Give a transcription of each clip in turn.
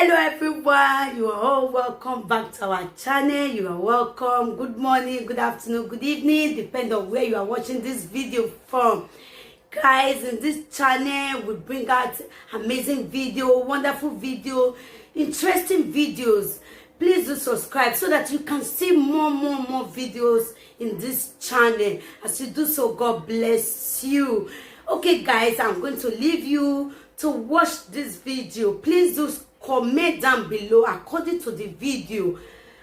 Hello everyone, you are all welcome back to our channel. You are welcome. Good morning, good afternoon, good evening, depending on where you are watching this video from. Guys, in this channel we bring out amazing video, wonderful video, interesting videos. Please do subscribe so that you can see more videos in this channel. As you do so, God bless you. Okay guys, I'm going to leave you to watch this video. Please do comment down below according to the video.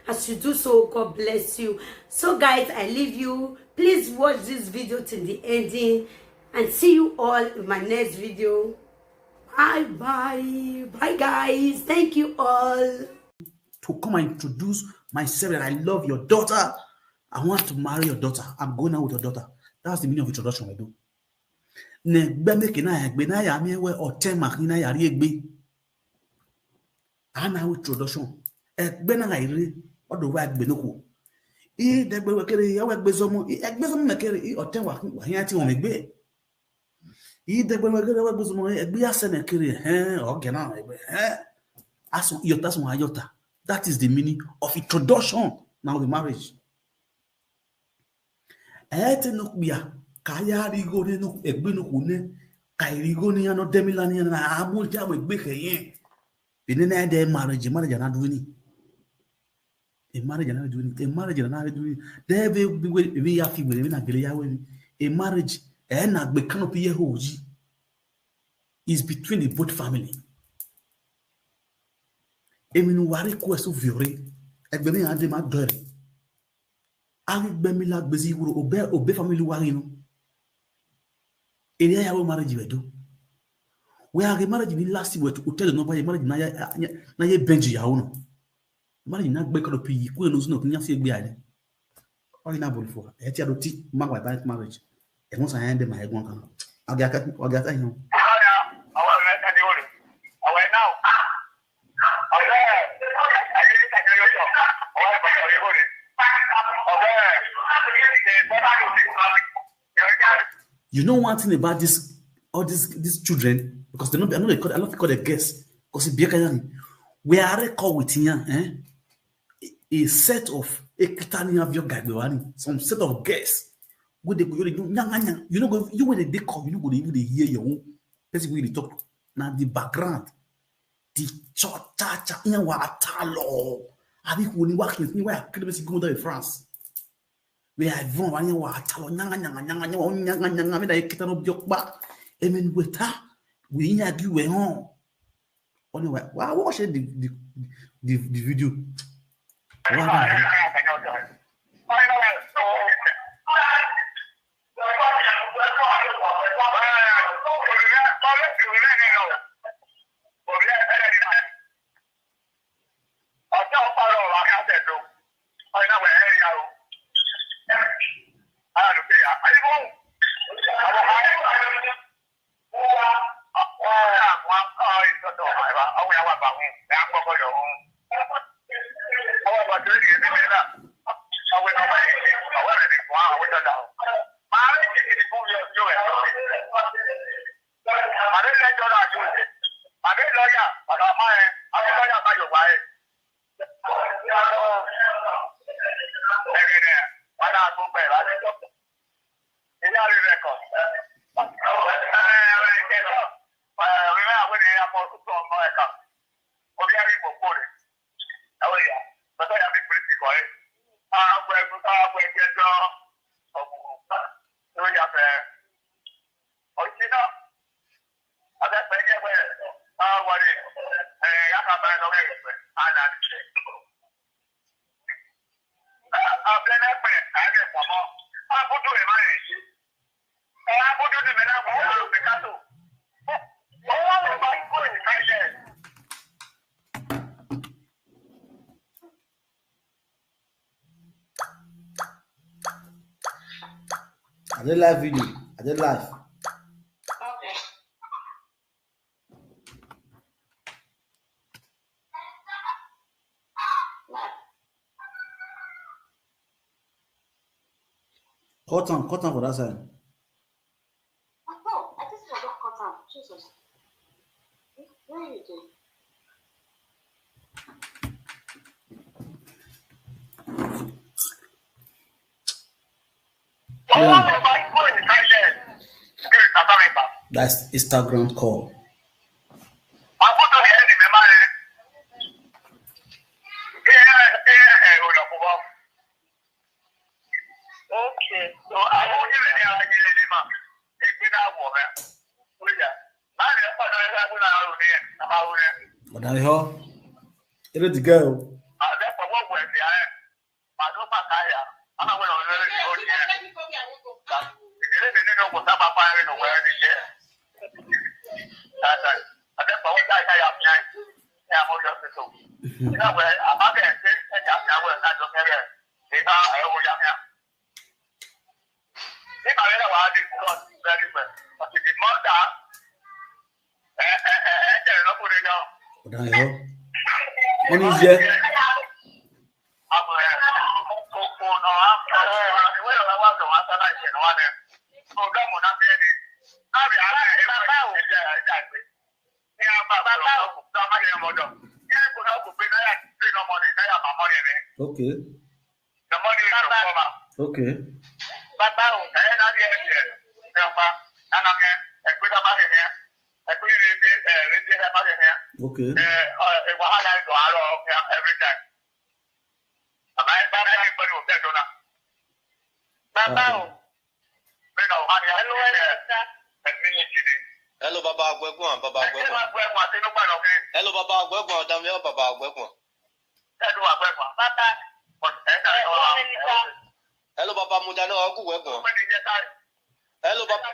As you do so, God bless you. So guys, I leave you. Please watch this video till the ending and see you all in my next video. Bye guys. Thank you all. To come and introduce myself that I love your daughter. I want to marry your daughter. I'm going out with your daughter. That's the meaning of introduction I do. Ne gbeme kena egbe na ya mi we otema kina ya ri egbe. Ana introduction. Egbe na iri odo wa egbe noko. I degbe we kere ya we egbe zomo. I egbe zomo me kere I otewa wa yan ti won egbe. I degbe we kere we egbe zomo egbe ya se me kere oge na egbe aso yota so ayota. That is the meaning of introduction. Now the marriage. Ete no bia kaya rigo ne no egbe no kune kai rigo ni ano demila ni na amu ja we egbe keyin. Bini na de marriage na do ni. A marriage na do ni. A marriage na do ni. There we ya fi we na gele ya we. A marriage na gbe canopy ye hoji is between the both family. Eminu wari ko eso viore egbe mi ade ma dore ari gbe mi la gbezi wuro obe family wari no ere ya we marriage we do we are marriage ni last we to hotel no ba marriage na ye benji ya no marriage na gbe ko pi ku no no nya se gbe ale ori na bolu fo e ti adoti magwa by marriage e won sa yan de ma egbon kan aga ta yan You know one thing about all these children, because I know they call the guests, because we are called with a set of some set of guests. You know, you when they call, you know, even they hear your own person when they talk. Now the background, the cha in wa talo. I think when you work with me, where I could go to France. We are even one year talo nyanga me da kita no biokba emen weta we nya gi we hon only why watch the video I did live video. I did live. Okay. Cut on for that side. Oh, I just forgot cut on. Jesus. What are you doing? That's Instagram call. Okay. So I want you to But now you ready to go. What is there? Okay. Okay. Okay. Hello, Baba Gwegwan, Baba Gwegwan. Hello, Baba Gwegwan, Damio, Baba Gwegwan. Hello, Baba Mudano, Ogu Gwegwan. Hello, Baba.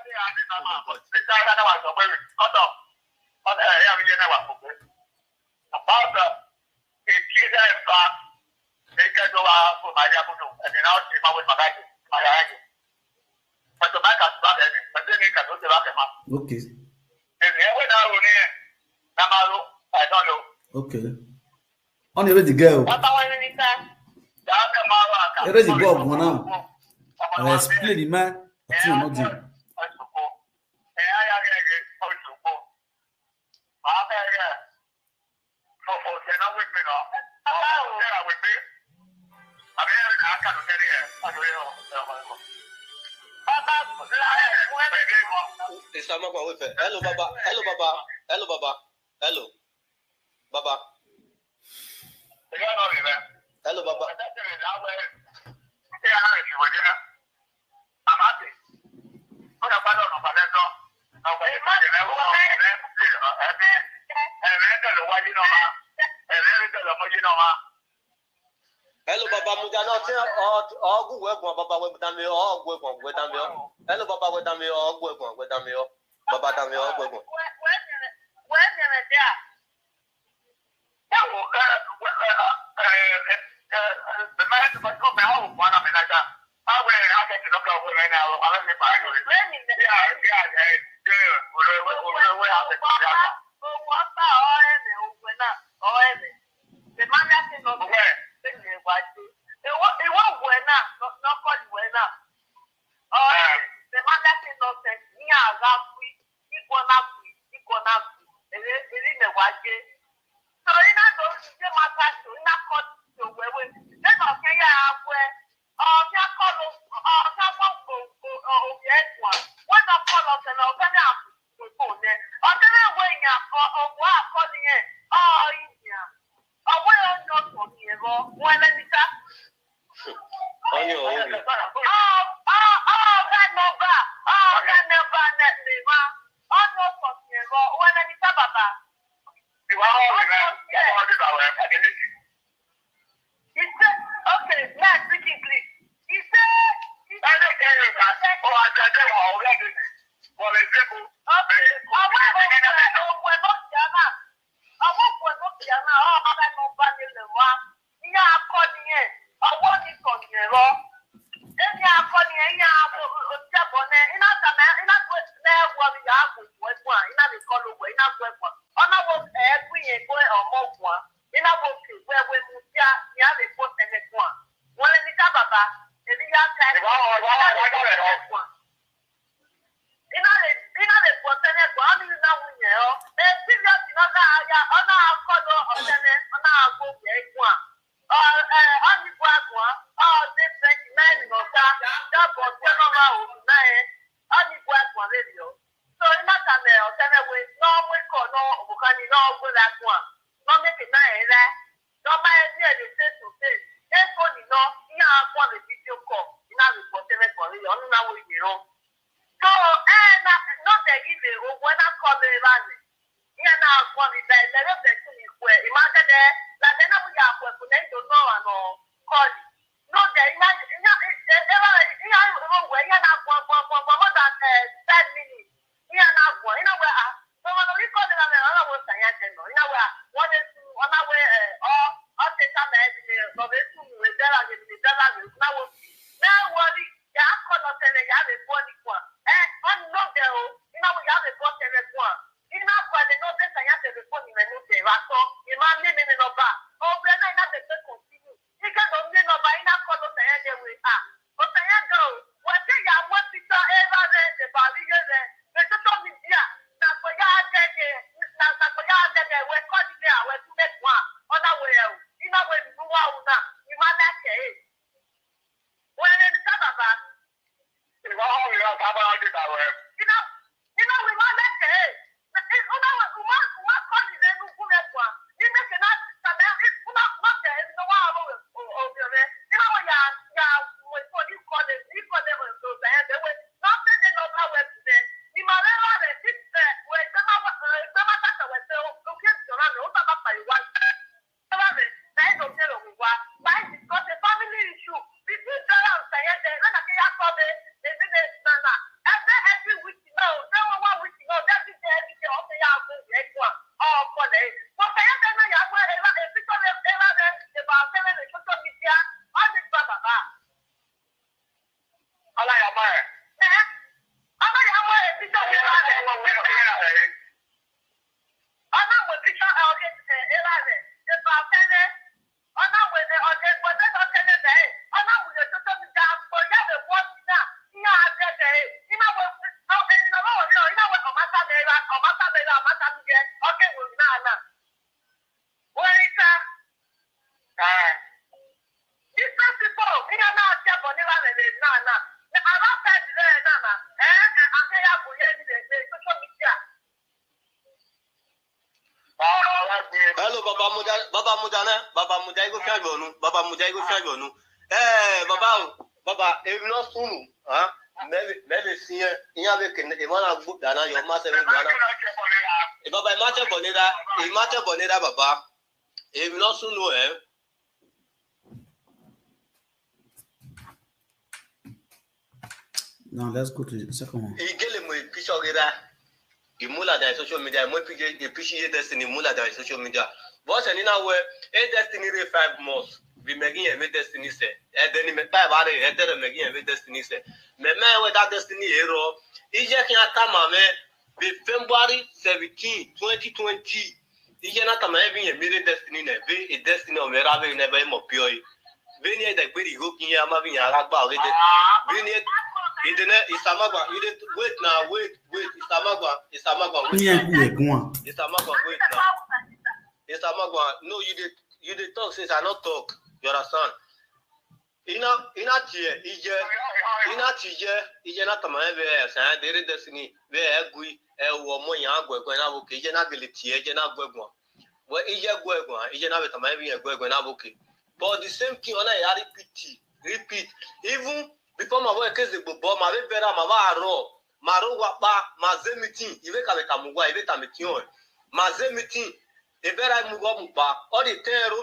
Okay. Okay. On you ready to go. You ready to go now? I'll explain the man. What you not doing? Hello, Baba. Hello, Baba. Hello, Baba. Hello, Baba. Hello, Baba. Hello, Baba Mudano, Ogu Gwegwan, Baba Webdamio, Gwegwan, Gwedamio. Hello, Baba Wedamio, Gwegwan, Gwedamio. Baba Damio, Gwegwan. So in that time, I'll tell you, no, we call no, Bukani, no, good at one. No, make it nice, no, my idea is face to face. That's what you know, you have one video call. You know, for you, I don't know what you know. So, not that give it, when I call the running. Here now, for me, there is a thing where imagine that, like, then we have to put it to no one or call it. No, there is where you're not more than 10 minutes. Here now, you know where so when we call it, I don't know what I know. You know where one is on our way, or take some edge of it to with now, worry, you have called us and you have a body one. And no, there, you know, we have a body and one. You know, where the notice I have the phone in the new day, so you might mean in the back. Oh, we're not the best continue. You can only know by enough call us and we are. But I go, what they are, what people ever read the barrier there. The social media, that's for you, we're calling there, we're to make one on our way out. You know, when you go out now, you might like it. When in the Sabbath, you know, we might like it. Hello, Baba Muda, go find you. Baba Muda, go find you. Baba, if not soon, maybe see you have a man book that your master. Baba, matter bonita, Baba. If not soon, Now let's go to the second one. He gave him a picture of that. The mula that is social media, more people appreciate destiny mula that is social media. But in our way, a destiny 5 months. We making a destiny say. And then me 5 hours, and then making a destiny say. Me with that destiny hero. He just can't come, man. February 17, 2020. He cannot come having a mirror destiny, a destiny of Merabe never more pure. Venia the pretty hooking Yamavi Araba. Venia. Isamagwa, you did wait now, wait, Isamagwa, wait now. Isamagwa, no, you did talk since I not talk, you understand? In a tear, not a man, there is destiny, where we more young, when I will get an ability, and I go. Well, is your Guegua, is another time having a Gueguanabuki. But the same thing on a repeat, even. Before my work is the bobo, my better, my maro wapa, mazemiti, even Kamugua, even Tamition, mazemiti, a very mugamuba, or the terro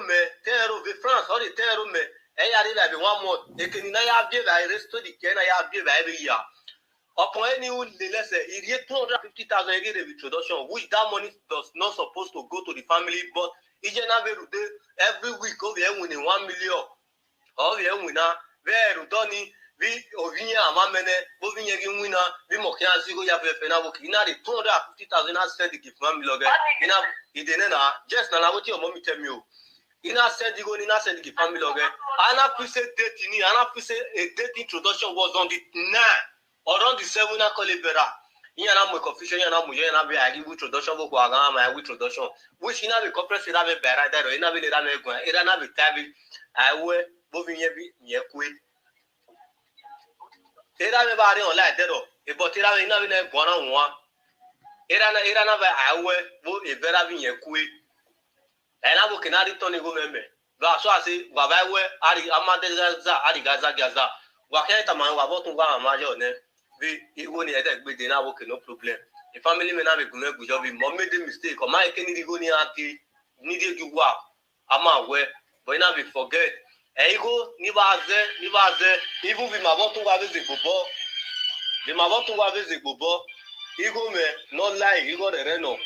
de France, or the terro me, I one more, they can give I rest to the can I give every year. Upon any the lesser, it get 250,000 a year introduction, which that money does not supposed to go to the family, but every week of the end winning 1 million. All the end winner, very Donny. We Ovinia, Mamene, Bovinia winner, Bimokia Zigo Yapenabo, Kina, 250,000 said the family logger. He didn't just now what your mommy tell you. Ina said the go in a said the family logger. Anna Puse dating, Anna Puse a date introduction was on the 9 or on the 7 Colibera. In an confusion, and I'm going to introduction of my introduction, which in a corporate have a better or in a village, it another tabby. I will moving every year quick. Era me bari on like that. E but era me na be gwana nwa. Era na ba awe bo e vera bi yen ku. E na bo kenari toni go membe. Ba so ase ba ba we ari amade za ari gaza gaza. Wa ke ta man wa bo tun wa ma jo ne. Bi iwo ni e de gbe de na bo ke no problem. The family me na be gume gujo bi mo made mistake. O ma e ke ni go ni ati ni de ju wa. Ama we but you na be forget. Ego ni baze even bi mabo tun wa beze gbobo bi mabo tun wa beze gbobo ego me no lie ego re no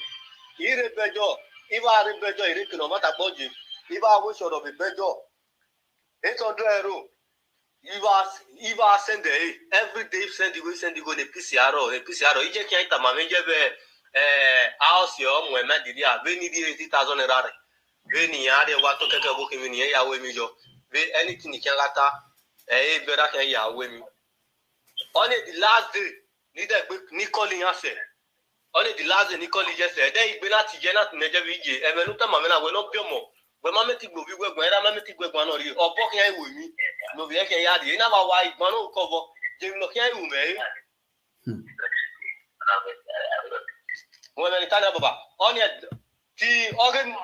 ire bejo iba re bejo ire kino mata gboji iba wo soro bi bejo 800 euro iba send every day send go the PCR ije ki ita ma meje be house yo mo ma didi a be ni di 80,000 naira be ni ya de wa to keke bo kimi ni ya we mi jo be anything can lata better can ya we mi only the last day ni de ni calling yan se only the last day ni calling je se de igbe lati je na meje bi je e menu ta ma me na we no bi omo we ma me ti gbo bi gbegbon era ma me ti gbegbon na ri obo kan e we mi no bi e kan ya de ina ba wa igbon no ko bo je no kan e we me we me ta na baba only ti organ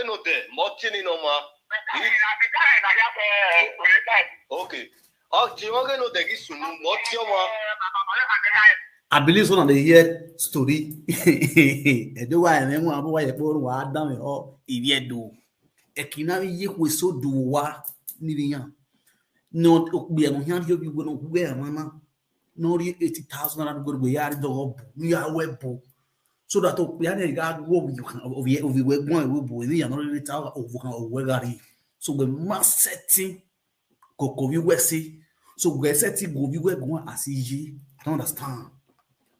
no de mo ti ni no ma okay. Oh, Jimoge no degi sunu. What's your one? I believe so on the year story. I do why and then one boy a poor wa down or if ye do. A kina ye we so do wa niya. Not be a young you will not wear mama. No 80,000 and good we are the hope. We are web. So that we are a guard war you can over here over one will be another tower over wegari. So we must setting go you see. So we setting go you go as easy. I don't understand.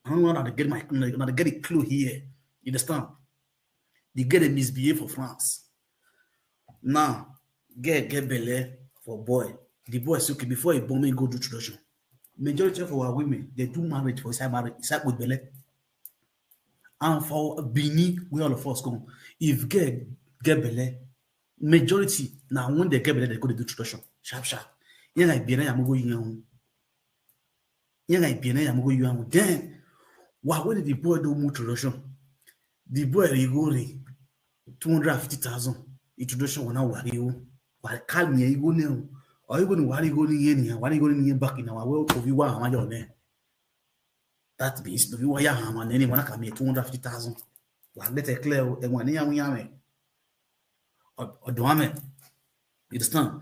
I don't know how to get not get a clue here. You understand? You get a misbehave for France. Now get belay for boy. The boy is okay before a bombing go do tradition. Majority of our women they do marriage for side marriage, side with belay. And for Bini, we all of us come. If get belay, majority now when they get belay, they go to do tradition. Sharp. Then why when the boy do more tradition? The boy go 250,000 introduction when I worry you. Why call me you go now? Or you going to worry go in why you going back in our world of you are my name? That means the wire hammer and anyone can make 250,000. Well, let it clear and 1 year we are or do I mean? You understand?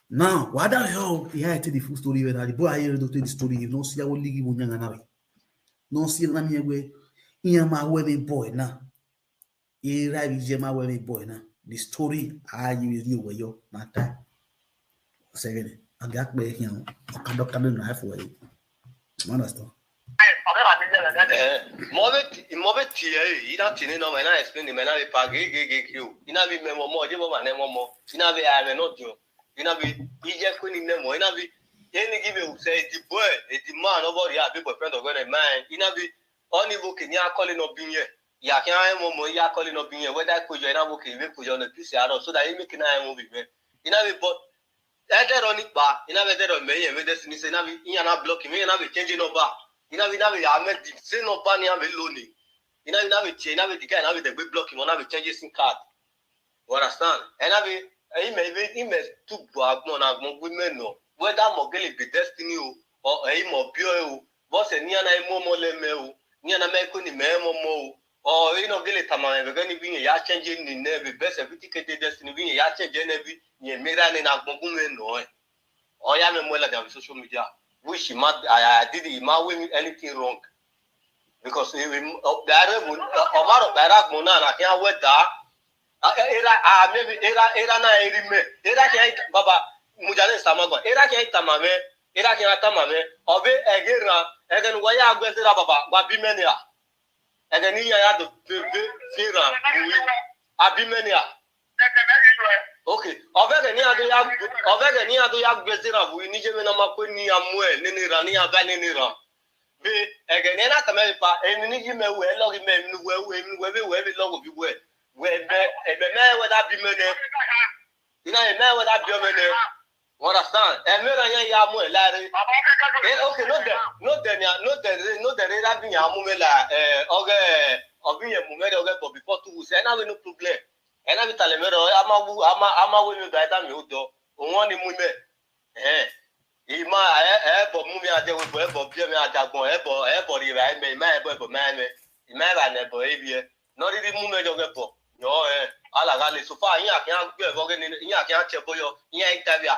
Now, what the hell? He had to the full story where the boy I heard the story. You don't see how league when you're not. No see them here way. Here my wedding boy now. Here I be my wedding boy now. The story I use you where you not that. Say I got me here. I can't come in half way. Understand? Move tie ina tini no mena explain mena be pagi ggq ina bi memo mo je bo ma ne mo ina be ame no dio ina bi ije ko ni ne mo ina bi any give you say the boy the man nobody have boyfriend of when a man ina bi only book ni akole no binye ya kan mo ya akole no binye whether ko jo ina book we ko jo no PCR so that you make na mo bi me ina bi but eder oni pa ina be der me ye me des ni say ina bi ina na block me ina bi change number ina bi amed say no ban ya be loni ina bi change ina bi the guy ina bi the big block him ina bi change sim card you understand ina bi ime tu bo agbon na agbon women no whether mo gele be destiny or mo bio o bo se ni ana mo le me o ni ana me ko ni me mo o ino gele tamame be gani bi ya change ni ne be best certificate destiny bi ya change ne bi ni mera ni na agbon women no o ya me mo la on social media which I did ma we anything wrong because we dare mo omaro barak mo na kan weda era maybe era na erime era kan baba mujale samago era kan tamame obe egen waya agbezira baba gba bimenia egen ni ya do fira abimenia okay ovege ni ado ya gbezira bu ni jeme na makwe ni amue nini ra ni aba nini ra be egen na tamame pa eni ni gime we lo gime mi we be lo bi we be me we da bimene ina me we da bimene Understand? Emera ya mu elare. Okay, no there that ya mu la oge obinye mu mere oge but before 2 weeks na we no problem. Na bi tale mere ama we no da mi odo. Won ni mu me. Ima bo mu mi ade we bo bia mi adagbon bo ri ra me ma bo ma me. Ima ra ne bo ebie. No ri mu me oge bo. Yo ala ga le so fa yin akan gbe bo ge ni yin akan che boyo yin interview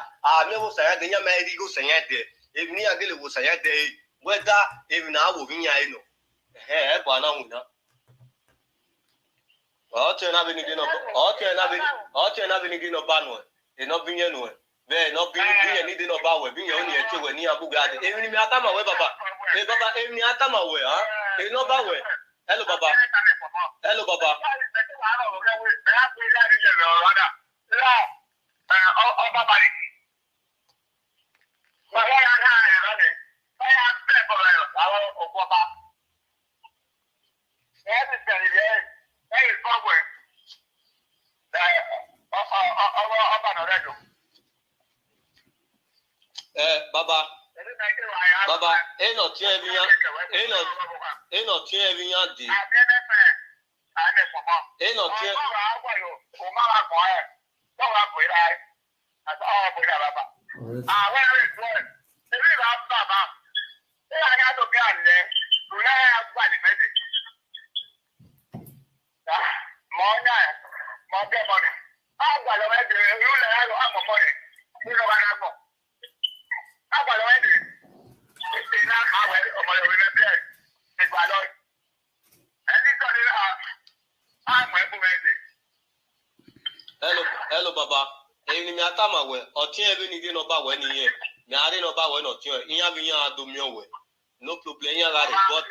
me wo saya de yin ma ri go saya de e ni agele wo saya de whether e na wo bin ya ino bo na wu na o te na bi ni no ba no e no bin ye no be no bin ye ni de no ba we bin ye oni e che we ni abuga de e ni mi atama we baba e ni atama we e no ba we hello baba Baba, eno tie eviyan di. Eno tie Hello baba. Ni mi atama we otin ebe ni de no ba we ni yen. Mi ari no ba we no tin iyan bi yan adomi owe. No problem yan la re but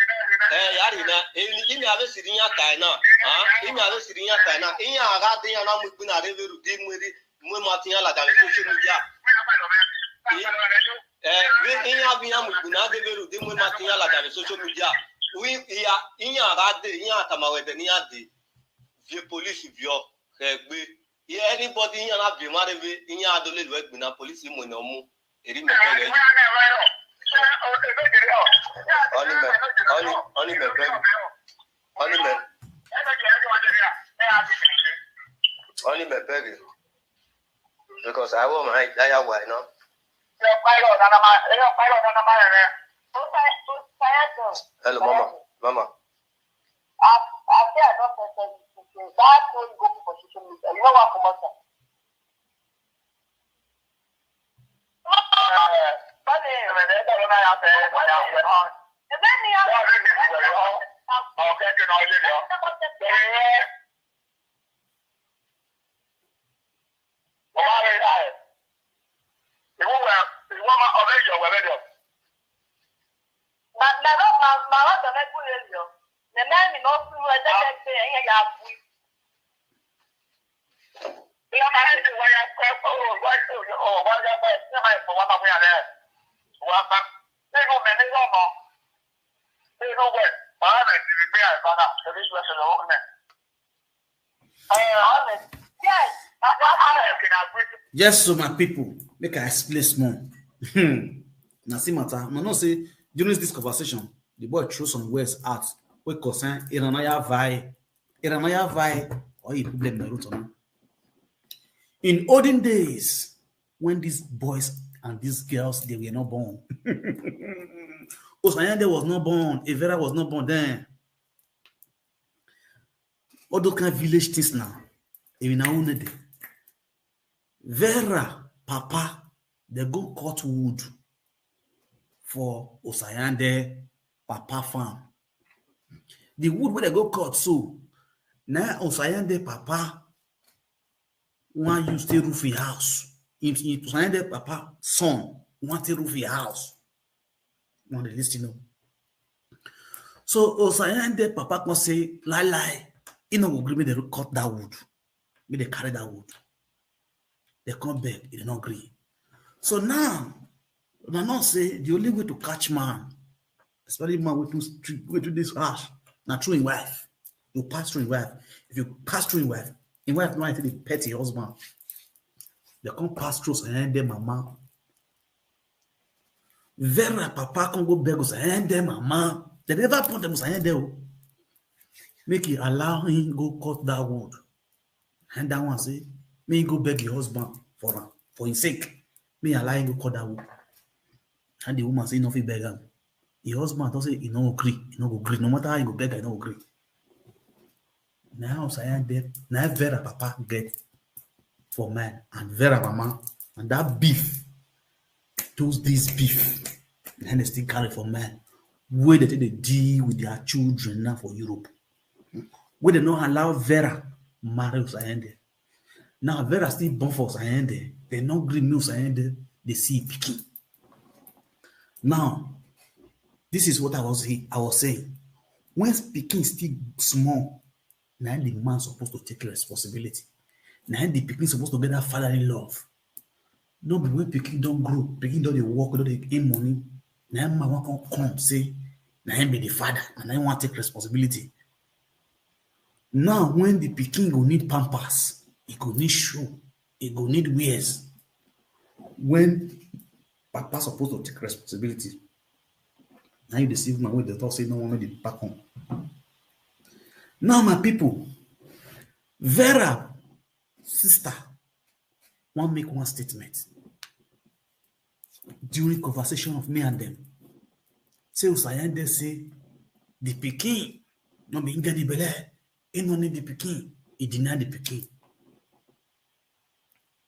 yari na ni mi ave siri yan tai na. Imi ave siri yan tai na. Iyan aga de yan na mu gbina re veru de mu ma tin yan la da social media. Iyan bi yan mu gbina de veru de mu ma tin yan la da social media. Oui iyan aga de iyan atama we de ni ade. Vie police vio gbe. Anybody in your be married in your adult work with a police in no more. Only my baby. Because I won't mind that way, no? Hello, Mama. That will go for social media. You know what I'm saying? Yes, so my people, make I explain small. Now see matter, no say during this conversation, the boy threw some words out. We concern Iranaya vai, or a problem na root on. In olden days, when these boys and these girls they were not born, Osayande was not born, Evera was not born then. All those kind of village things now, even now only Vera, Papa, they go cut wood for Osayande Papa farm. The wood where they go cut so now Osayande Papa want you stay roof your house. If Osayande Papa son want to roof your house. Want to listen to. So Osayande Papa can say lie. You know agree me they cut that wood. Me they carry that wood. They come back, they don't agree. So now, they not say the only way to catch man, especially man with to this harsh, now through his wife. You pass through his wife. If you pass through his wife not the petty husband. They come pass through and then mama Vera papa can go beg us and them mama. They never put them saying there. Make it allow him go cut that wood. And that one say, me go beg your husband for his sake. Me allow him go cut that wood. And the woman say nothing beg him. The husband don't say he no agree. He no go agree. No matter how he go beg, he no agree. Now saying there, now Vera papa get for man and Vera mama and that beef. This beef. And they still carry for man. Where they take the deal with their children now for Europe. Where they not allow Vera marry Usayende. Now Vera still born for Usayende. They not green me Usayende. They see picking. Now, this is what I was saying. When Peking still small, now the man supposed to take responsibility. Now the Peking supposed to get that fatherly love. No be when Peking don't grow, Peking don't work, don't gain money. Now man want to come say, now him be the father, and I want to take responsibility. Now when the Peking go need pampers, he go need shoe, he go need wears. When Papa supposed to take responsibility, now you deceive my way. The talk say no one made it back home. Now my people, Vera sister want make one statement during conversation of me and them. Say Usayende say the Peking no be get the belle, he no need the Peking, he deny the Peking.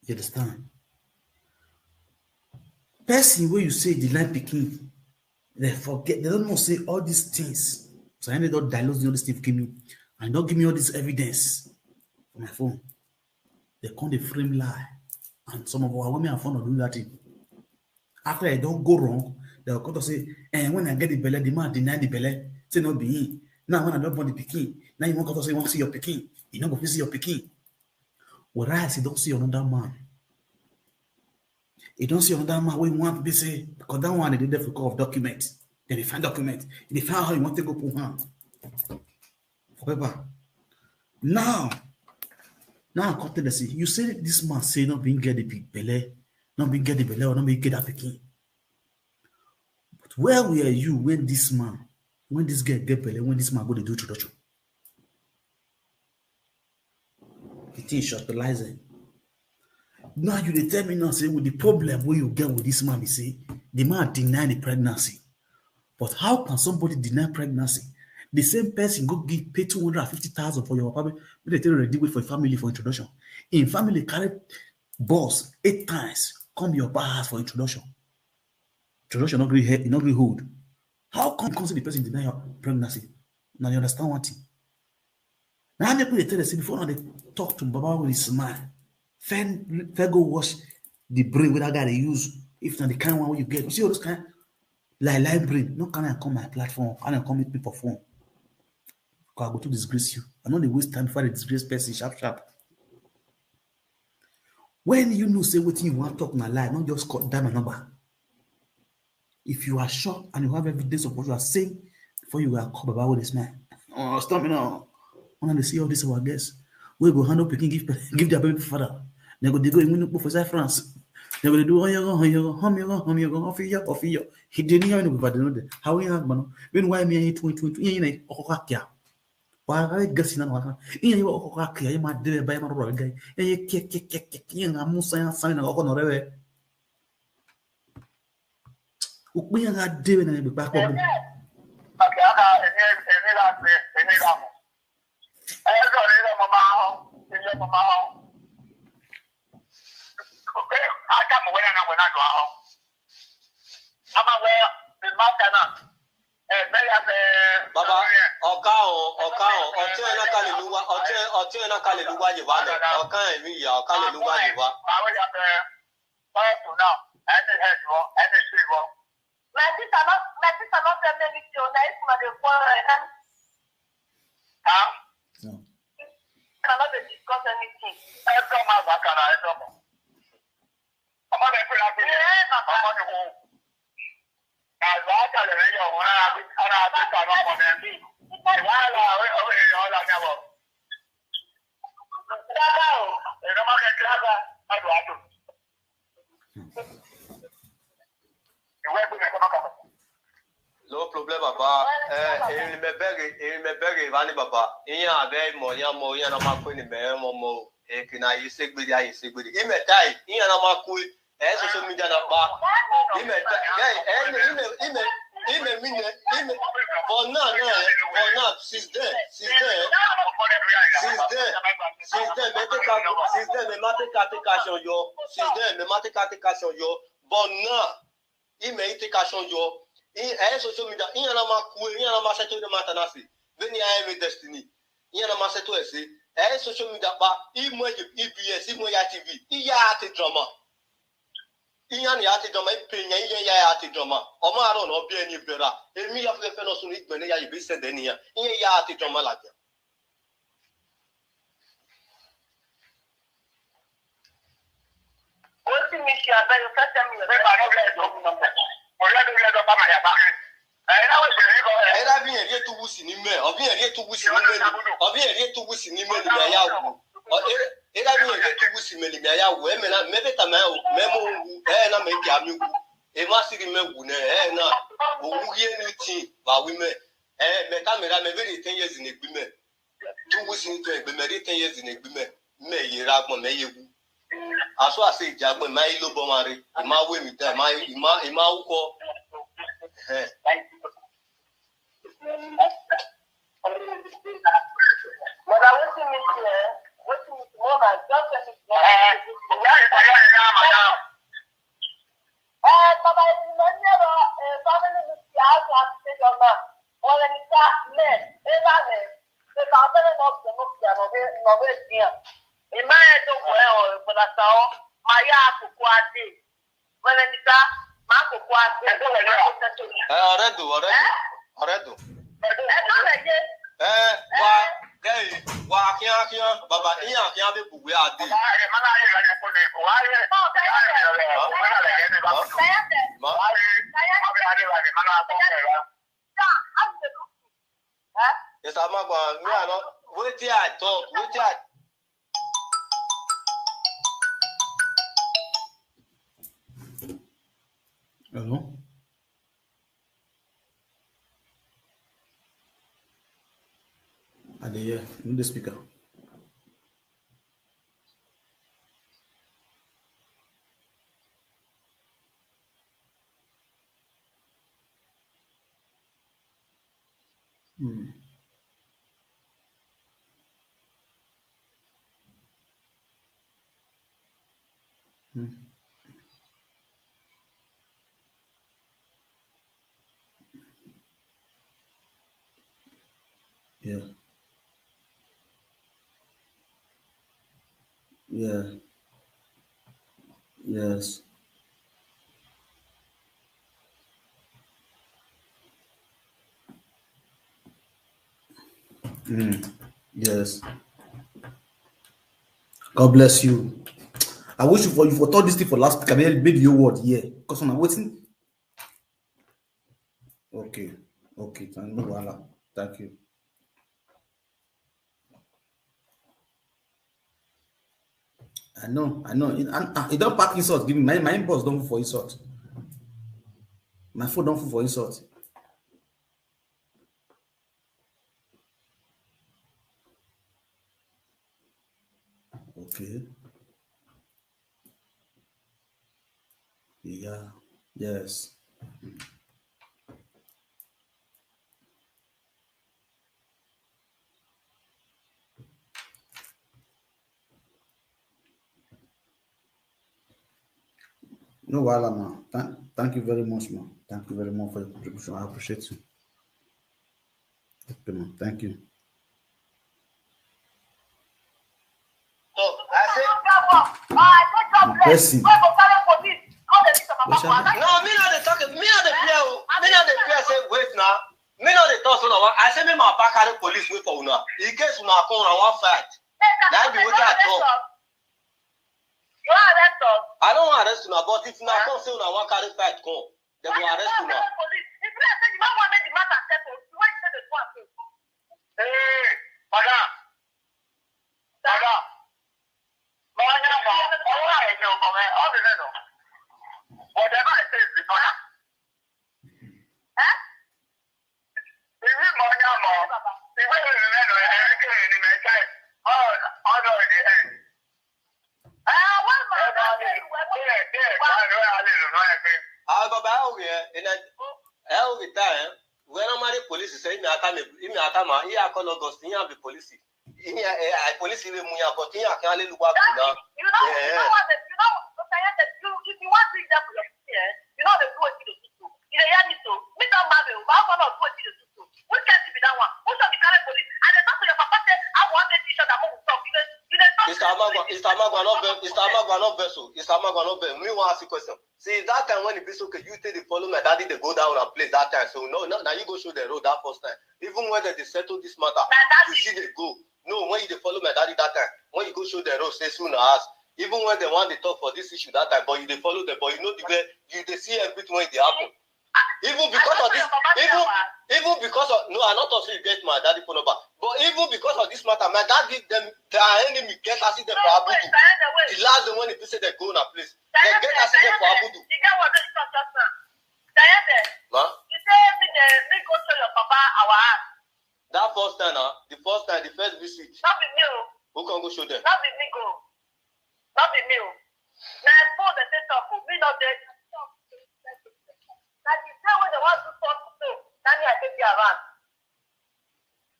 You understand? Person where you say deny Peking, they forget, they don't know say all these things. Usayende don't dilute all this thing give me, and don't give me all this evidence on my phone. They come the frame lie. And some of our women are fond of doing that thing. After I don't go wrong, they'll come to say, when I get the belly, the man deny the belly, say not be him. Now when I don't want the Peking, now you want to say you want to see your Peking. You don't go to see your Peking. Whereas you don't see another man. You don't see another man where you want to be say, because that one they did for call of document. Then they find document. They find how you want to go put hand. Forever. Now I come to the say, you say this man say not being get the big belly, not being get the belly, or not being get that Peking. But where were you when this guy get belly, when this man go to do introduction? The thing is fertilizing. Now you tell me now, say with the problem where you get with this man, you say the man deny the pregnancy. But how can somebody deny pregnancy? The same person go pay 250,000 for your apartment, but they tell you ready wait for a family for introduction. In family carry boss 8 times, come your bar for introduction. Introduction not agree hold. How come the person deny your pregnancy? Now you understand what thing? Now they tell you say before now they talk to Baba with a smile. Fair go wash the brain with that guy they use. If not the kind of one you get, you see all those kind like brain. No can I come my platform? Can I come meet people phone? I go to disgrace you. I know they waste time before they disgrace person sharp. When you know say what you want to talk in a lie, not just cut down a number. If you are sure and you have evidence of what you are saying before you are called about this man. Oh, stop me now. When they see all this our guests, we go handle picking give their baby father. They go in Professor France. They go do home you he didn't even know about how we have man. When why me 20 why guess in an in your okay, you might do it by my royal guy. You kick, I'm Musa sign of honor. We are not doing any back of Baba, ọtún ẹ̀nà kalẹ̀ lúwa yìí wá lẹ̀, ọ̀kan ẹ̀mí ìyá ọ̀kalẹ̀ lúwa yìí wá. My sister not tell me anything. Now it's my phone. no. Cannot discuss anything. Come out back and I don't know. I'm not afraid of it. I'm on the home. As I tell the radio, when I come up on them, while all I never. You know, my clever. I do. You work with me. No problem, Papa. Il me beg, Vani Papa. Il y a very more, and I'm not going to be more. Can I say good? I say good. He may die. He and I'm not cool. As social media, he may for now, she's there. She's there. But now, he may take action, yo. In social media, in a cool, in a master to the Matanasi. Then I am a destiny. In a master to say, social media, but even EPS, even TV, the drama. Iyan ya ti drama penya iyan ya ti drama o ma ro no bi eni bera emi ya fe no sun igbe ni ya ibi se de niyan iyan ya ti drama la je o ti mi se abe yo fete mi re ba no le do number o le do ba ma ya ba na we se ri ko era bi eri tu wusi ni me o bi eri tu wusi ni me o bi eri tu wusi ni me ni ya wu era bi eri tu wusi me ni ya wu e me na me beta ma o me mo wu na me ja mi wu e ma siri me wu na na o wu ye ni ti ba wi me me camera me very 10 years in egbi me tu wusi ni to egbi me 10 years in egbi me ye ra gbon me ye wu aso ase ijagbe ma ilo bo mare ma we mi ta ma uko But I want to meet Mona, just as it's not. Papa, you never family with the house and state of man. Or any cat men, the family of the Novel here. In my head, well, but that's all. My yard to Quati. When any cat, Marco Quati. Already. Wa kian baba iyan kian be bugbe ade yes amagba me ano wetin I talk wetin I Hello? Adeye, in the speaker. Yeah. Yeah. Yes. Yes. God bless you. I wish you for thought this thing for last week. I made your word here. Because I'm waiting. Okay. Okay. Thank you. I know. It don't pack insult. Give me my inbox don't for insult. My phone don't for insult. Okay. Yeah. Yes. No, Wala, man. Thank you very much, man. Thank you very much for your contribution. I appreciate you. Okay, man. Thank you. so I say Blessing. no me no dey talk me no dey fear say wait now me no dey talk so now I say me my pack carry police wait for una in case una come and one fight that be wetin I talk. You arrest us. I don't want arrest una, but if una come say una wan carry fight come, they go arrest una. If you say you don't want to make the matter settle, you want to say the one thing. Hey, madam. Whatever I say is the order. every time when I'm police say me atama he call August he have the police. Police even muya but he can only look back now. You know what if you want to use that for your you know the do it to the people. You hear me so? Me don't matter. Why want to do it to the people? Which can be that one? Who should be carrying police? And then talk to your papa say I want the teacher that won't talk. It's Amagwa. Me want ask you question. See that time when the people okay, you take the follow my daddy they go down and place that time. So no, now you go show the road that first time. Even when they settle this matter, you see they go. No, when you follow my daddy that time, when you go show the road, say soon as. Even when they want to talk for this issue that time, but you they follow them, but you know the way you they see everything when they happen. Even because of this, even because of no, I'm not also you get my daddy phone number, but even because of this matter, my dad give them their enemy get acid them for Abudu. The last the one they say they go in a place, they get acid them for Abudu. You get what they talk just now? Huh? You say me go show your papa our house. That first time, the first visit. Not be me. Who can go show them? Not be me go. Not be me. Now phone the say talk me not there. Now the day when they want to talk to, now I take you around.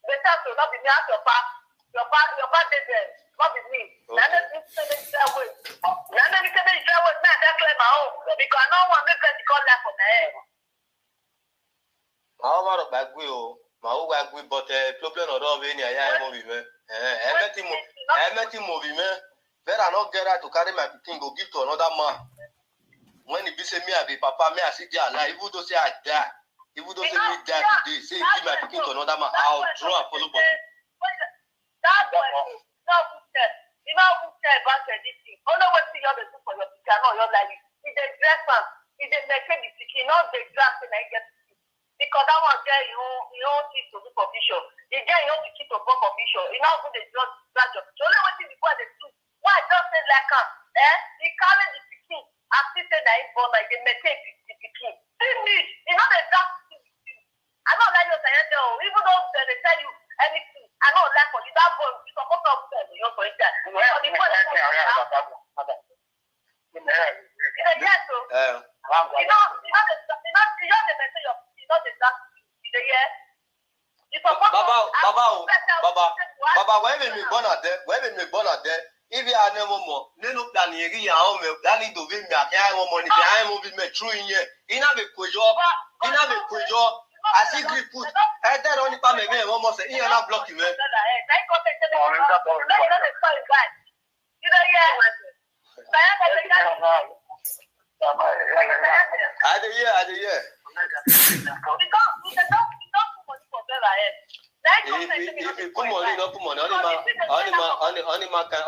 Better to not be me ask your pa dey there. Not be me. Now let me say this way. Now let me say this way. Now that clear my own because I don't want me to call that for my head. I want to back we but problem or all any movie man. Everything movie man. Better not get out to carry my thing go give to another man. When he be say me I be papa, me I see there alive. Even though say I die, even though say me die today, say give my picking to another man, I'll draw and follow body. That boy, no good step. You know who say about this thing. Only what you have to do for your picture, no, you're like it's a dress man, it's a naked picking, not the dress and I get because that one there you teach to do for visual. The guy you teach to go for visual. You know who they just that job. So only what you before they do. Why just say like he carry the picking. I still say that it's born like they may take the picking. Finish. You know the dress. I don't like your saying though. Even though they tell you anything, I don't like for you that boy. You supposed to upset you know for instance. Yes, so you know the message of not the dark. Baba, when we born at there, if you are no more, no plan here, that need to be me, I want money, I will be made true in here. In a big job, I see grip put, I don't only come again, almost a year and a block you. I the year. If you put money, don't put money. Only man can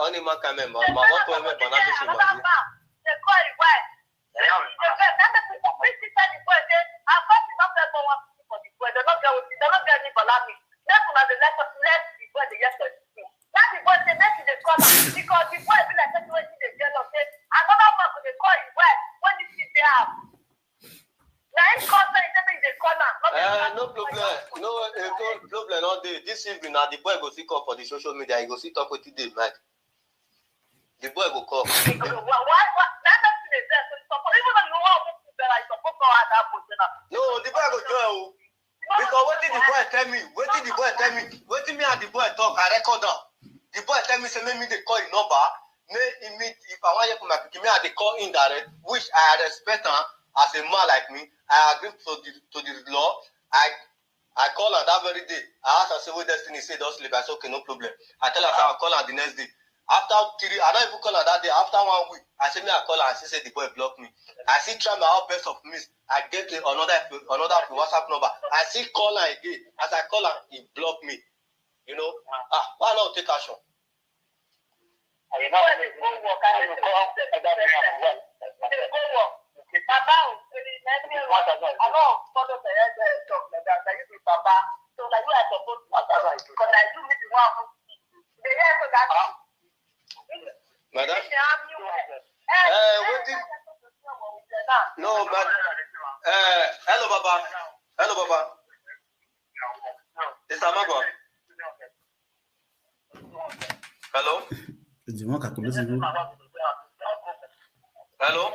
remember. My one point remember, not this money. No problem. All day. This evening, now the boy go see call for the social media. He go see talk with the man. The boy go call. No, the boy go join. Because what did the boy tell me? What did me and the boy talk? I record down. The boy tell me say make me they call the number. If I want to my pick me and they call indirect, which I respect as a man like me. I agree to the law. I call her that very day. I asked her, say, what Destiny said, don't sleep. I said, okay, no problem. I tell her, I'll call her the next day. After 3, I don't even call her that day. After 1 week, I say, I call her and she said, the boy blocked me. I see try my best of miss. I get another WhatsApp number. I see call her again. As I call her, he blocked me. You know? Why not take action? Madam? No, but hello, Baba. It's Amagwa. Hello? Hello?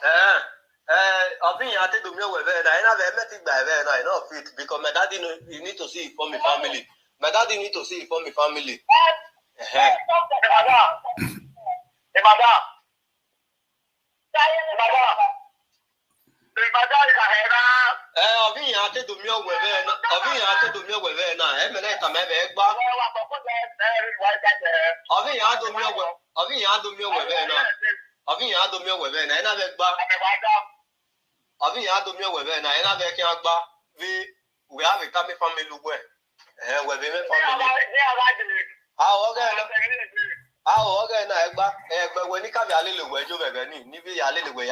I think I take the meal with it. I never met it by then. I know fit because my daddy you need to see it for my family. My daddy need to see it for my family. I take the meal with it. I take the meal with it. Now, I mean, I come back. I do meal with. I do meal with it. I do meal with it. I never back. I do meal with it. I never can back. We have a coming family where we family. How again? But when you come a little way, you have any, maybe a little way.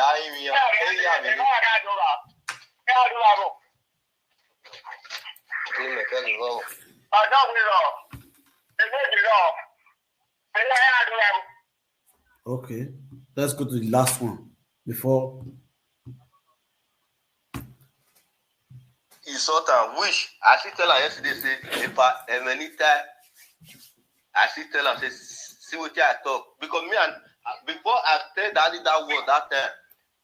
Okay, let's go to the last one before. Isota, which I see tell her yesterday, say, if I see tell her, say, see what I talk. Because me and before I tell daddy that word that time,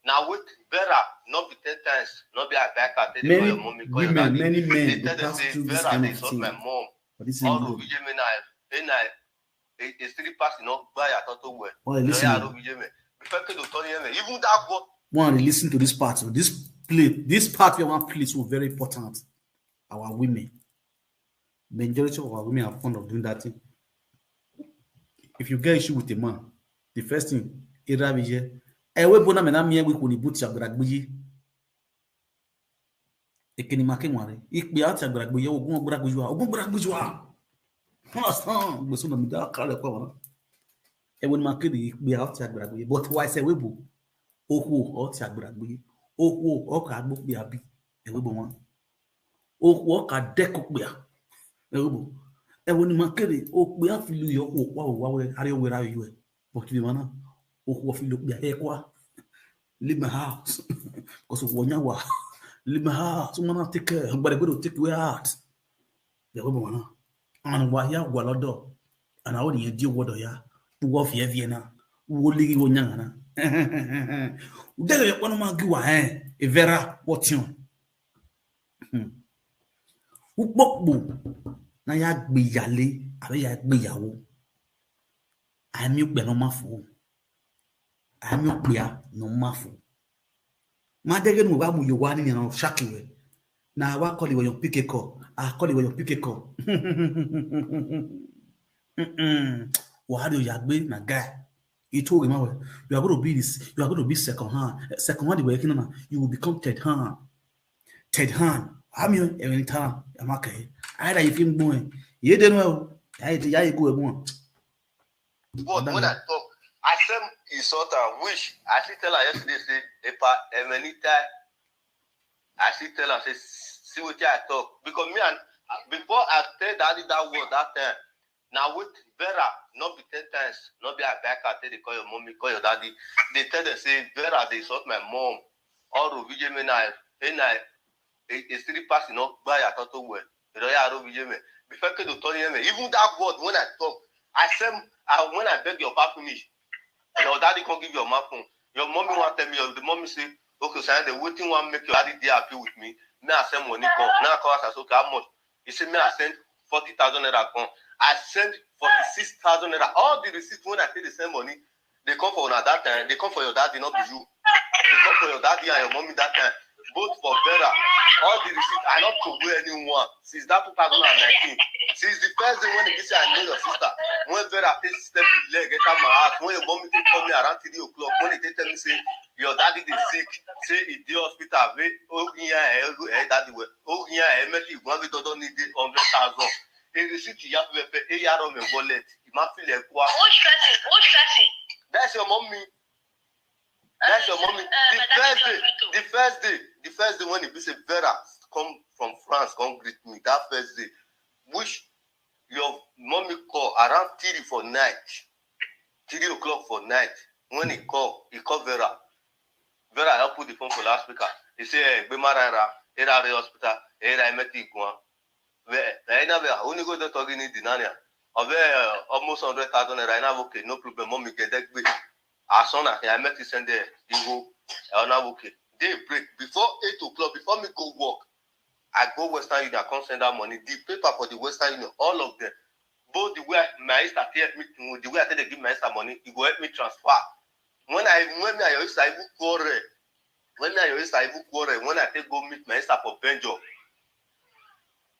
now with Vera, not be 10 times, not be a back at Many your mommy, women, many men, they they tell pass say, through this Vera, kind they of saw thing. my mom. But this is All good. of Gemini, it's 3 passing not by a total word. Oh, listen. Even that word. One, listen to this part. So this part we want to play is very important. Our women, majority of our women are fond of doing that thing. If you get issue with a man, the first thing, either we hear, we bona mena mie we kuni buti agbagbuyi. Ekeni make nware. Ikpe ati agbagbuyi ogun agbagbuyi wa. Understand? Gbeso na mi da kale kwa wana. When make the ikpe ati agbagbuyi, but why say we bu? Oku ati agbagbuyi. Oku oka agbogbe abi. We bu wan. Oku oka dekokbe a. We bu. When make okbe afilu yo wa we ari we ra yo. But we mana oku afilu okbe a kwa. Leave my house. Because of Wanyawa. Leave my house. Someone take care. But I'm going to take you out. The woman. And why ya Walodo. And I only deal with ya. To off your Vienna. Woolly Wanyana. There you one of my gua, eh? A vera, what you? Ukbokbu. Na ya be yale. Abe ya be yawo. I'm you be no mafu. I'm your beer, no mafu. Madegen will have you one in a shaky. Now, I call you when you pick a call. I call you when you pick a call. What do you have been a guy? He told him, you are going to be this, you are going to be second hand. Second hand, working on you will become third hand. Third hand. I'm your every time. I'm okay. Either you feel going. You don't know. I go one. But when I talk, I said, sort of wish. I see tell her yesterday, say, if I see tell her, say, see what I talk. Because me and before I tell daddy that word that time, now with Vera, not be 10 times, not be a back at they call your mommy, call your daddy. They tell them, say, Vera, they insult my mom. All of you, and it's 3 passing not by a total word. Before I can tell you, even that word, when I talk, I said, when I beg your papa finish, your daddy can't give your mouth phone. Your mommy want to tell me, the mommy say, okay, so the waiting one make your daddy dey happy with me. Me I send money come. Now I call us okay, how much? He said, me I send 40,000 naira come. I send 46,000 naira. All the receipts when I pay the same money, they come for that time. They come for your daddy, not be you. They come for your daddy and your mommy that time. Both for Vera. All the receipts are not to wear anyone since that 2019. Since the first day when they say I know your sister, when Vera take step leg get out my house, when your mommy take call me around 3 o'clock, when they tell me say your daddy is sick, say he dey hospital, daddy don't need 100,000. A receipt you have to pay on my wallet. You must feel like what? Who's stressing? That's your mommy. That's your mommy. The first day when he say Vera come from France, come greet me. That first day, which your mommy call around 3 for night, 3 o'clock for night. When he call Vera. Vera help put the phone for last speaker. He say, "Be marara, era the hospital, era meti gwan. I never only go to talking in Dinania. Almost 100,000 naira. Okay, no problem. Mommy get that big. As soon as I met his send there, he go, okay. They break before 8 o'clock, before me go work. I go Western Union, I come send that money. The paper for the Western Union, all of them. Both the way my sister help me, the way I tell they give my sister money, it will help me transfer. When I used to even quarrel, when I take go meet my sister for Benjo.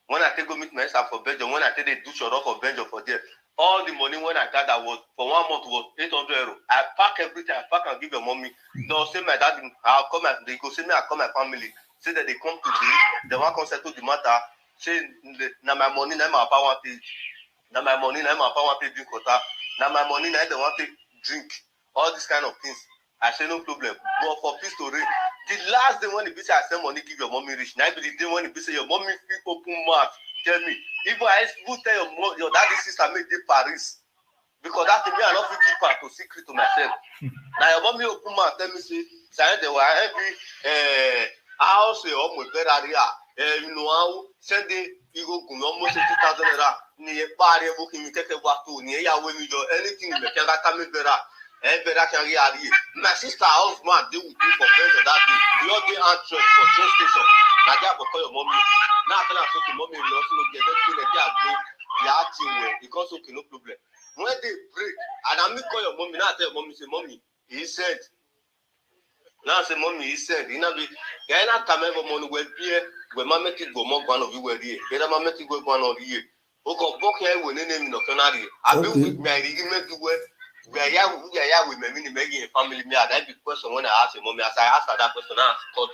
When I take go meet my sister for Benjo, when I take they do short off for Benjo for there, all the money when I got that was for 1 month was 800 euro. I pack everything, I pack and give your mommy. They'll say my dad, I'll come and they go say me, I call my family. Say that they come to me, they want to settle the matter. Say now my money, now my power want to. Now my money, now my power want to drink water. Now my money, now they want to drink. All these kind of things. I say no problem. But for peace to reign, the last day when the bitch I send money, give your mommy rich. Now be the day when the bitch say your mommy feel open mouth. Tell me, if I will tell your daddy sister make the Paris. Because that me I not fit keep her to secret to myself. Now your mommy open mouth tell me say they were every house or with Ferrari. You know how send the you go almost 50,000 naira. Ni pare booking me take what to ni ya when you do anything me can that come better. My sister husband deal with me for friends that day. We all get answered for train station. Now they have to call your mommy. Now I tell her to mommy, we also get that thing that they are doing. They are acting because okay, no problem. When they break, and I me call your mommy, now I tell mommy, say mommy, he said. Now I say mommy, he said, you know, I not come ever money when beer, when my make it go more one of you were here. Get a make it go one of you. Okay, book here when name no canary. I be with me, I make you work. We are with me making a family. Me, that big question when I ask your mommy, as I ask her that question, I call.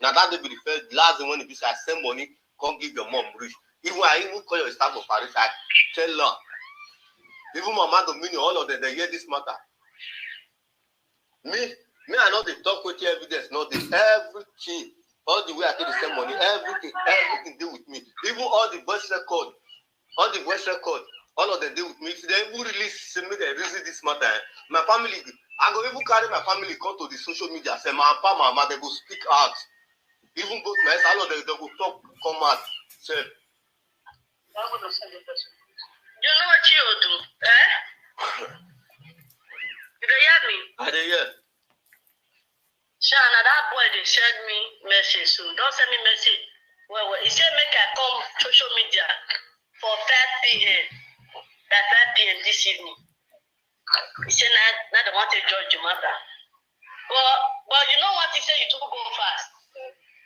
Now that will be the first last one. If I send money, come give your mom rich. Even I even call your staff of Paris, I tell her. Even my mother, meaning all of them, they hear this matter. Me, I know they talk with you evidence, not this everything. All the way I take the same money, everything deal with me. Even all the voice record, all of them deal with me. If they even release me, they reason this matter. My family, I go even carry my family come to the social media. Say my papa, my mother, they go speak out. Even both my all of them, they go talk, come out. Say. You know what you do, eh? You hear me? I dey hear. Shana, that boy they send me message. So don't send me message. Well, he said make I come social media for 5 p.m. That 5 p.m. this evening. He said now they want to judge the matter. But you know what he said, you took go fast.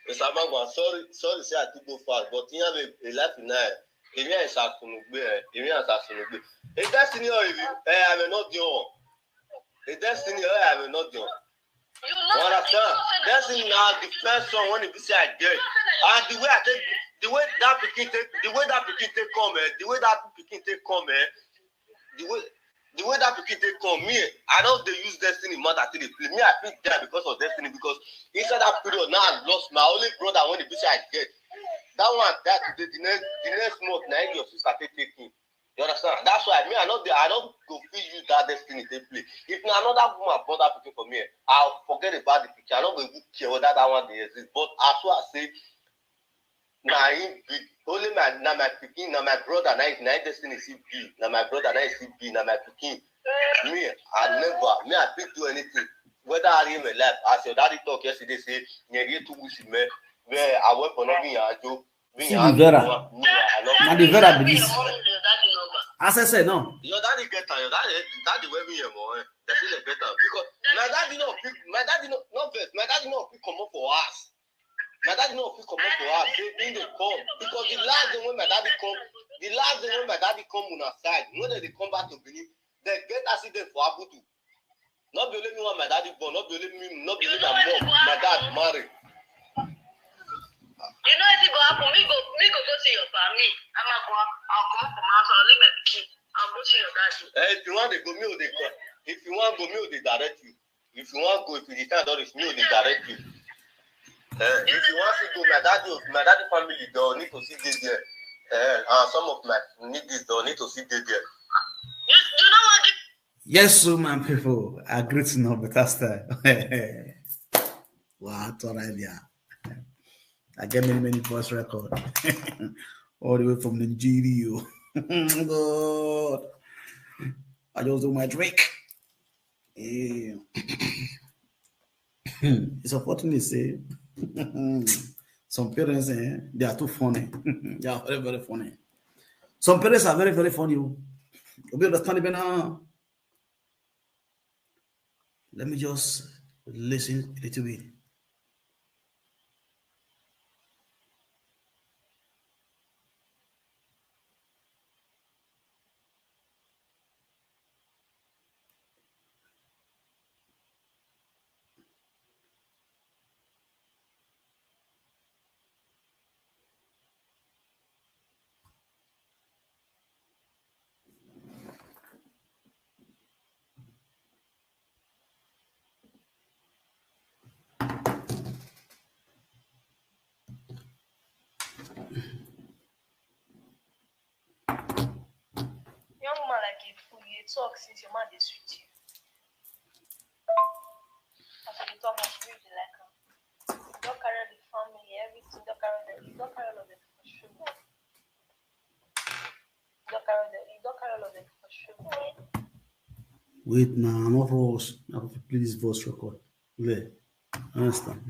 Mr. Magwa, sorry, say I took go fast, but you have a life in there. If you are a destiny, I will not do. A destiny, I will not do. You know understand? Destiny now the first one when you say I get. And the way I take, the way that picking take come, the way that picking take come, me, I know they use destiny more than they play. Me, I pick there because of destiny, because inside that period now I lost my only brother when the bitch I get. That one, the next month, now your sister taking. You understand? That's why I don't go feel use that destiny they play. If another woman brought that picture for me, I'll forget about the picture. I don't go care whether that one they exist. But as well as say, only my picking, now my brother, now destiny is big. Now my brother, now is big. Now my picking. Me, I pick do anything. Whether I am alive, as your daddy talk yesterday, say, you two weeks me, where I went for nothing, I do. See the Vera. Now the Vera be this. As I said, no. Your daddy get her. Your daddy will be here more. That's it, better. Because my daddy not pick. My daddy not come up for us. My daddy not pick come up for us. They come because the last day when my daddy come on our side, when they come back to Benin, they get accident for Abudu. Not believe me when my daddy born. Not believe me. Not believe my mom. My dad married. You know if you go happen, me go see your family. I'll come from house, I'll leave my kid. I'll go see your daddy. If you want to go, me will they come. If you want to go, me will they direct you. If you want to go, if you decide all this, me will they direct you. If you want to go, my daddy family, they'll need to see this there. And some of my niggas, they'll need to see this there. You know what? Yes, so man, people, I agree to know better style. Wow, what idea. I get many voice record all the way from Nigeria. God, I just do my drink. It's unfortunate, say some parents, they are too funny. They are very, very funny. Some parents are very, very funny. You understand it now? Let me just listen a little bit. Young woman like a fool, you talk since your man is with you. After you talk, I should really like her. You don't carry the family, everything, you don't carry all of them for sure. You don't carry all of them for sure. Wait, now, I'm not voice. I have to play this voice record. Yeah, understand?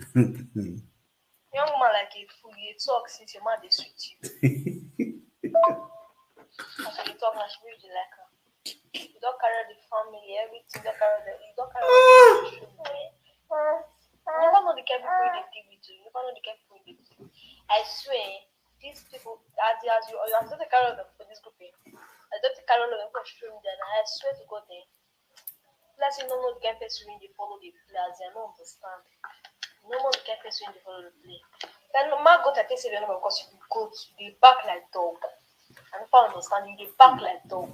Young woman like a fool, you talk since your man is with you. After you talk, I should really like her. You don't carry the family, everything, you don't carry all of them for sure. You never know the kind of people they deal with you. You never know the kind of people they deal with. I swear, these people, as you have to carry all of them for this group, I don't carry all of them for stream then. I swear to God, plus you don't know the kind of person they follow the players, I don't understand. You don't know the kind of person they follow the play. Then my God, I can say the number because you go to the back like dog. I never understand you, they back like dog.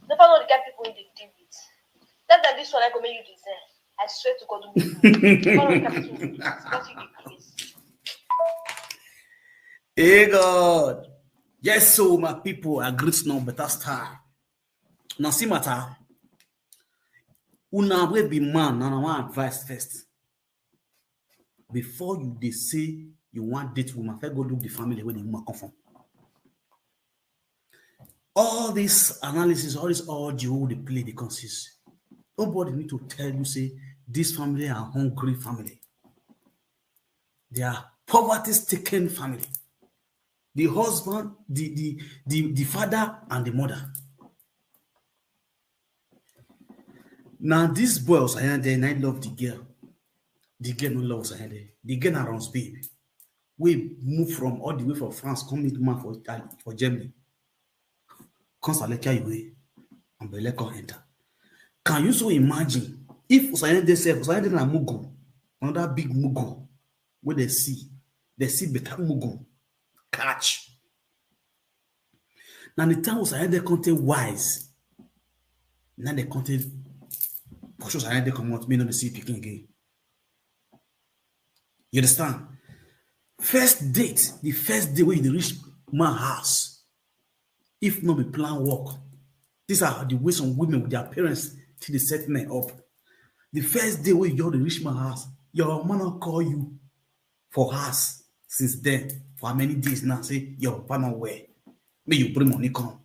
Never know the kind of people they deal with. That's that this one I go make you design. I swear to God, Hey God. Yes, so my people are great now, better star. Now see matter. Una will be man, and I want advice first. Before they say you want date woman, first go look the family where the woman come from. All this analysis, all this audio, they play, they consist. Nobody need to tell you, say, this family are hungry family. They are poverty-stricken family. The husband, the father, and the mother. Now, these boys are there, and I love the girl. The girl no love Sayende. The girl na runs baby. We move from all the way from France, come meet man for Italy, for Germany. Constantly away, and Beleko enter. Can you so imagine if Sayende said, Sayende na Mugu, another big Mugu, where they see better Mugu catch. Now the time Sayende contain wise. Now they contain. For sure, Sayende come out, me not see picking again. You understand? First date, the first day when you reach my house, if not be plan work, these are the ways some women with their parents till they set men up. The first day when you reach my house, your man will call you for house since then for how many days now? Say your partner where? May you bring money come.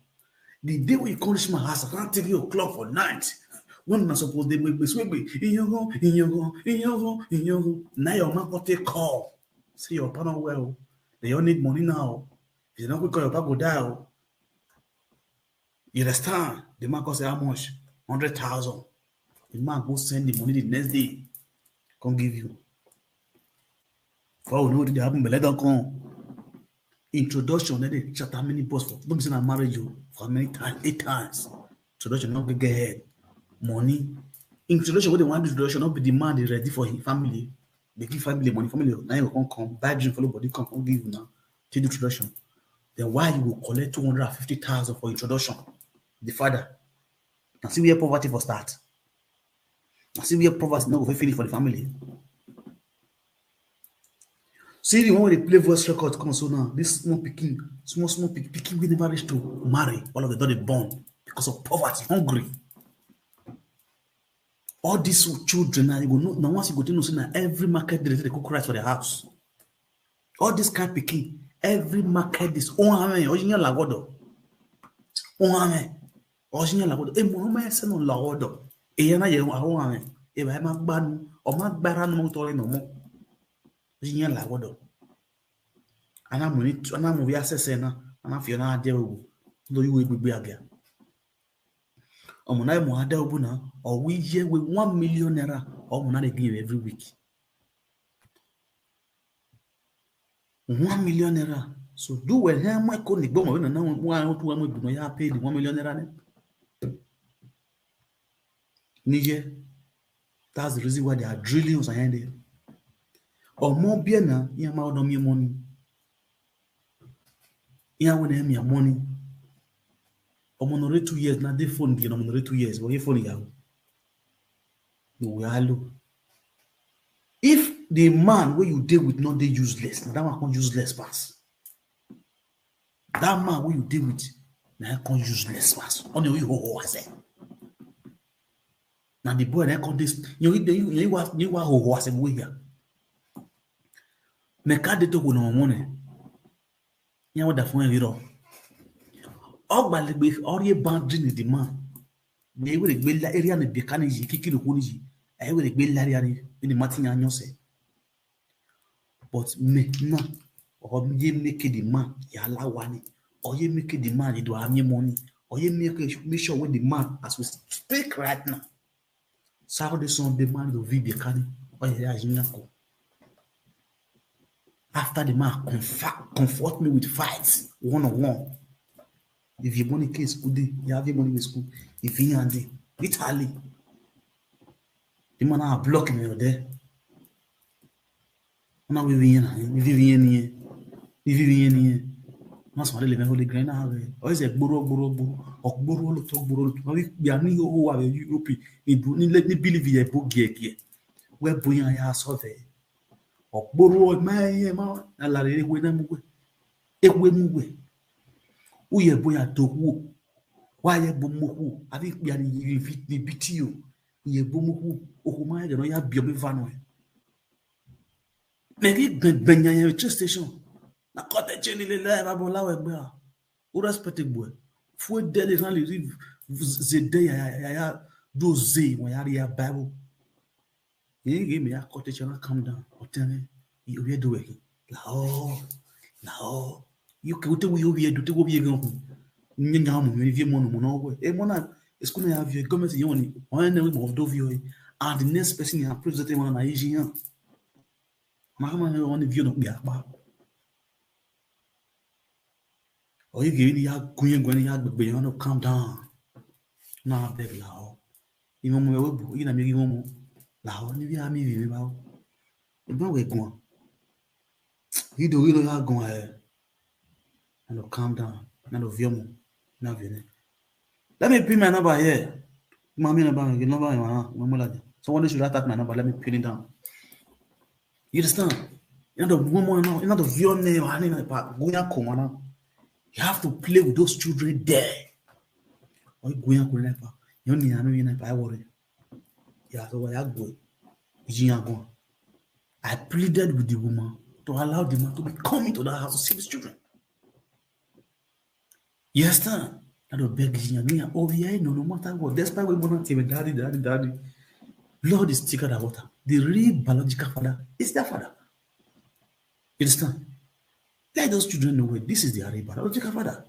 The day when you come reach my house, I can't take you o'clock for night. When I suppose they make me sweep in your home. Now your man will take call. Say your partner well. They all need money now. If you don't quick call your partner go die. You understand? The man can say how much? 100,000. The man go send the money the next day. Come give you. For we know what they happen, but let them come. Introduction, then they chat how many boss for. Don't be saying I marry you for many times, 8 times. Introduction, not get ahead. Money. Introduction, what they want introduction, not be the man they ready for his family. They give family money, family now you can come, buy drink, follow body, come give you now. Take the introduction. Then why you will collect 250,000 for introduction? The father. Now see where poverty for start. Now see where poverty now go finish for the family. See the one where they play voice record come so now. This small picking we never reach to marry. All of them they born because of poverty, hungry. All these children now you go know. Now once you go to know, so now every market they cook rice for the house. All this kind of picking, every market is original lagodo. Original lagodo. E mo ma ese no lagodo. Eyana ye awo ame. E ba ma gbanu, o ma gbara no to le no mo. Yin la wodo. Ana mo vi asese na, ana fi na ade ogu. No yu egbegbe abia. Omo na mo ade ogu na, o we ye we 1 million naira, o mo na dey give every week. 1 million naira. So do well here my ko ni gbo mo na wa to mo no ya pay the 1 million naira ne. Niger. That's the reason why they are drilling us behind there. Or more bien na, ya ma odom your money. Ya when them your money. Or monore 2 years na dey phone gi no monore 2 years. But your phone ya. No we are low. If the man where you deal with not dey useless, na that one can useless pass. That man where you deal with na can useless pass. On you ho say. Now the boy that come this, you ho say we here. Me ka de to ko no money. Ya wada fun e ro. Ogbalegbe ori boundary ni the man. Me we gbe la area ni be kan yi kikiri ko ni yi. E we gbe la area ni matin yan se. But me na or ye make the man ya lawa ni. Or ye make the man you do have money. Or ye make sure when the man as we speak right now. Saturday Sunday man do be kan or ya jinako. After the man comfort me with fights one-on-one. If your money case good day, you have your money with school. If you and day, literally, the man are blocking you there. Now we vivien here. Mas wale le holy grain na we. O is a gboro. Ogboro lo to gboro. We be ani o wa Europe. Ni believe ye bo gie. We boyan ya so there. Ogboro ma ala re we na mu we. Ewe mu we. Uye boya to wo. Wa ye bo mo hu. Abi bi ani ni bitio. Uye bo mo hu. O ma ye no ya bi o me vano. Maybe benya ye station. Na kote cheni le ba bo la we gbe a. O respect boy. Fo dele ran le read zede ya do ze won ya ya Bible. You give me a kote chena calm down. O tell you we do it. La you can tell we do te go be gan. Nya mo me vie mo no no we. E mo na esku na ya vie government ye woni. On na we mo do vie and the next person ya president mo na Asian. Mama na on vie no be apa. Oh, you give ya gwen ya gbegbe you no calm down. Na beg la o. Imo mo we bu, ina mi imo mo. La o ni bi ami vi ba o. E ba we gun. You do ya gun e. And calm down. Na do vie mo. Na vie ne. Let me pin my number here. Mami number, your number ma. Someone should attack my number. Let me pin it down. You understand? You know the woman now, you know the view name, honey, you have to play with those children there. Or you worry. Yeah, so I pleaded with the woman to allow the man to be coming to the house to see his children. You understand? I don't beg you. Oh, yeah, no matter what. Despite we want to daddy. Lord is thicker than water. The real biological father is their father. You understand? Let those children know this is their real biological father.